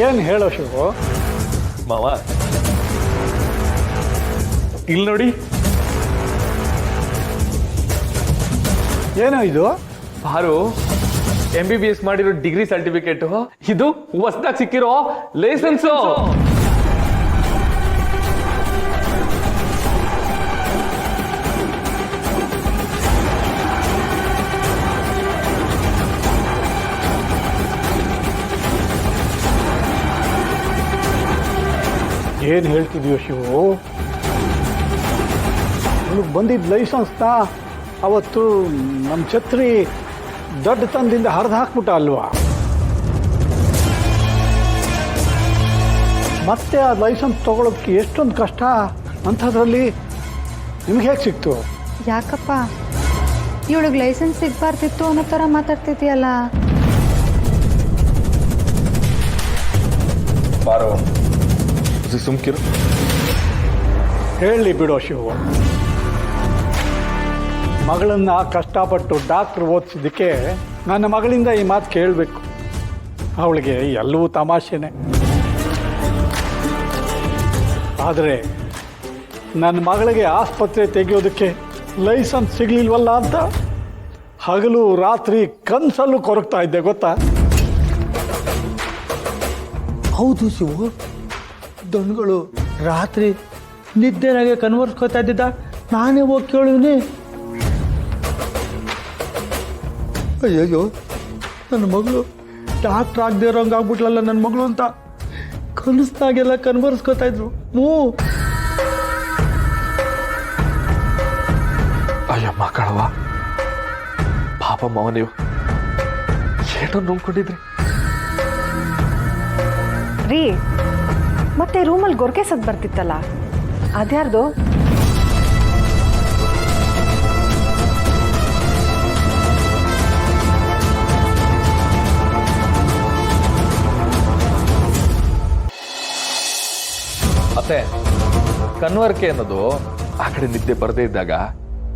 ಏನು ಹೇಳೋ ಶಿವು? ಮಾವ ಇಲ್ಲಿ ನೋಡಿ, ಏನೋ ಇದು? ಪಾರು MBBS ಮಾಡಿರೋ ಡಿಗ್ರಿ ಸರ್ಟಿಫಿಕೇಟ್, ಇದು ಹೊಸದಾಗಿ ಸಿಕ್ಕಿರೋ ಲೈಸೆನ್ಸು. ಏನು ಹೇಳ್ತಿದೀಯೋ ಶಿವು? ನಿಮಗೆ ಬಂದಿದ್ದ ಲೈಸೆನ್ಸ್ನ ಅವತ್ತು ನಮ್ಮ ಛತ್ರಿ ದೊಡ್ಡ ತಂದಿಂದ ಹರಿದು ಹಾಕ್ಬಿಟ್ಟ ಅಲ್ವಾ? ಮತ್ತೆ ಆ ಲೈಸೆನ್ಸ್ ತಗೊಳ್ಳೋದಕ್ಕೆ ಎಷ್ಟೊಂದು ಕಷ್ಟ, ಅಂಥದ್ರಲ್ಲಿ ನಿಮ್ಗೆ ಹೇಗೆ ಸಿಕ್ತು? ಯಾಕಪ್ಪ ಇವಳಿಗೆ ಲೈಸೆನ್ಸ್ ಸಿಗ್ಬಾರ್ದಿತ್ತು ಅನ್ನೋ ಥರ ಮಾತಾಡ್ತಿದ್ಯಲ್ಲ? ಪಾರು ಸುಮ್ಕಿರು. ಹೇಳಿ ಬಿಡೋ ಶಿವು. ಮಗಳನ್ನ ಕಷ್ಟಪಟ್ಟು ಡಾಕ್ಟ್ರ್ ಓದಿಸಿದ್ದಕ್ಕೆ ನನ್ನ ಮಗಳಿಂದ ಈ ಮಾತು ಕೇಳಬೇಕು. ಅವಳಿಗೆ ಎಲ್ಲವೂ ತಮಾಷೆನೆ. ಆದರೆ ನನ್ನ ಮಗಳಿಗೆ ಆಸ್ಪತ್ರೆ ತೆಗೆಯೋದಕ್ಕೆ ಲೈಸೆನ್ಸ್ ಸಿಗಲಿಲ್ವಲ್ಲ ಅಂತ ಹಗಲು ರಾತ್ರಿ ಕನಸಲ್ಲೂ ಕೊರಗ್ತಾ ಇದ್ದೆ, ಗೊತ್ತಾ? ಹೌದು ಶಿವು, ದೊಣ್ಣಗಳು ರಾತ್ರಿ ನಿದ್ದೆನಾಗೆ ಕನ್ವರ್ಸ್ಕೊತಾ ಇದ್ದಿದ್ದ. ನಾನೇ ಹೋಗಿ ಕೇಳಿವ್ನಿ, ಅಯ್ಯಯ್ಯೋ ನನ್ನ ಮಗಳು ಡಾಕ್ಟ್ರ್ ಆಗದೆ ಇರೋಂಗೆ ಆಗ್ಬಿಟ್ಲಲ್ಲ ನನ್ನ ಮಗಳು ಅಂತ ಕನಸ್ನಾಗೆಲ್ಲ ಕನ್ವರ್ಸ್ಕೊತಾ ಇದ್ರು. ಅಯ್ಯ ಮಕ್ಕಳವ, ಪಾಪ ಮಾವ, ನೀವು ಏನೋ ನೋಡ್ಕೊಂಡಿದ್ರಿ ರೀ. ಮತ್ತೆ ರೂಮಲ್ಲಿ ಗೊರ್ಕೆ ಸದ್ ಬರ್ತಿತ್ತಲ್ಲ, ಅದ್ಯಾರ್ದು? ಮತ್ತೆ ಕನ್ವರ್ಕೆ ಅನ್ನೋದು ಆ ಕಡೆ ನಿದ್ದೆ ಬರದೇ ಇದ್ದಾಗ,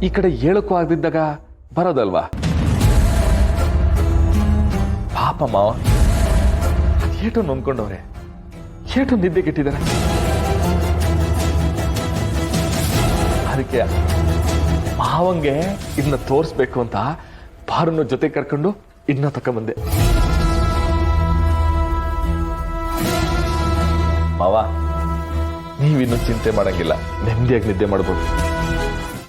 ಈ ಕಡೆ ಹೇಳಕ್ಕೂ ಆಗದಿದ್ದಾಗ ಬರೋದಲ್ವಾ? ಪಾಪ ಮಾವ ಏಟು ನೊಂದ್ಕೊಂಡವ್ರೆ, ಏಟು ನಿದ್ದೆ ಕೆಟ್ಟಿದ್ದಾರೆ. ಅದಕ್ಕೆ ಮಾವಂಗೆ ಇದನ್ನ ತೋರಿಸ್ಬೇಕು ಅಂತ ಪಾರನ್ನು ಜೊತೆ ಕರ್ಕೊಂಡು ಇದನ್ನ ತಕೊಂಬಂದೆ. ಮಾವ ನೀವಿನ್ನೂ ಚಿಂತೆ ಮಾಡಂಗಿಲ್ಲ, ನೆಮ್ಮದಿಯಾಗಿ ನಿದ್ದೆ ಮಾಡ್ಬೋದು.